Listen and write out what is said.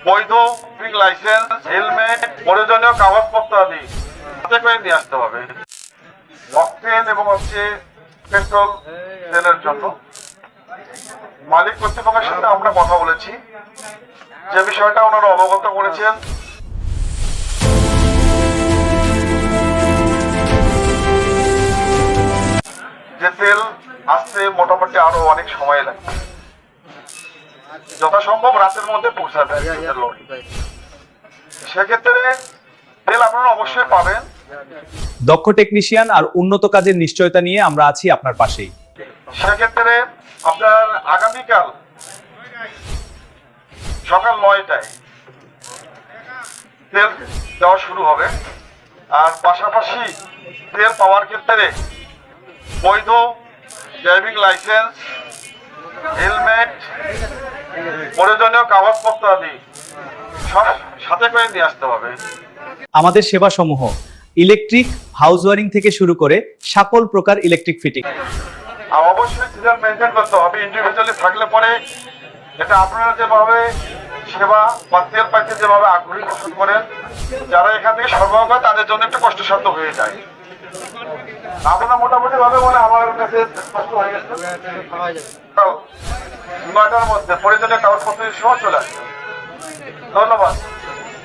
বৈধ licence, helmet, প্রয়োজনীয় কাগজপত্র আদি হাতে করে নিয়ে আসতে হবে। অক্টেন এবং পেট্রোল তেলের জন্য মালিক কর্তৃপক্ষের সাথে আমরা কথা বলেছি, যে বিষয়টা ওনারা অবগত করেছেন। যে তেল আসতে মোটামুটি আরো অনেক সময় লাগবে, যথাসম্ভব রাতের মধ্যে পৌঁছাবে। সেক্ষেত্রে তেল আপনারা অবশ্যই পাবেন। দক্ষ টেকনিশিয়ান আর উন্নত কাজের নিশ্চয়তা নিয়ে আমরা আছি আপনার পাশেই। সেক্ষেত্রে আপনার আগামীকাল সকাল 9টায় তেল দেওয়া শুরু হবে। আর পাশাপাশি তেল পাওয়ার ক্ষেত্রে বৈধ ড্রাইভিং লাইসেন্স, হেলমেট, প্রয়োজনীয় কাগজপত্র আদি সব সাথে করে নিয়ে আসতে হবে। আমাদের সেবাসমূহ ইলেকট্রিক, হাউস ওয়ারিং থেকে শুরু করে সকল প্রকার ইলেকট্রিক ফিটিং। আর অবশ্যই সিজন মেনটেন করতে হবে। ইন্ডিভিজুয়ালি থাকলে পরে এটা আপনারা যেভাবে সেবা বা তেল পাইতে যেভাবে আগ্রহী পোষণ করেন, যারা এখান থেকে সরবরাহ করে তাদের জন্য একটু কষ্টসাধ্য হয়ে যায়। আপনারা মোটামুটি ভাবে বলে আমার কাছে স্পষ্ট হয়ে গেছে। 9টার মধ্যে প্রয়োজনীয় কাগজপত্র সহ চলে আসবে। ধন্যবাদ।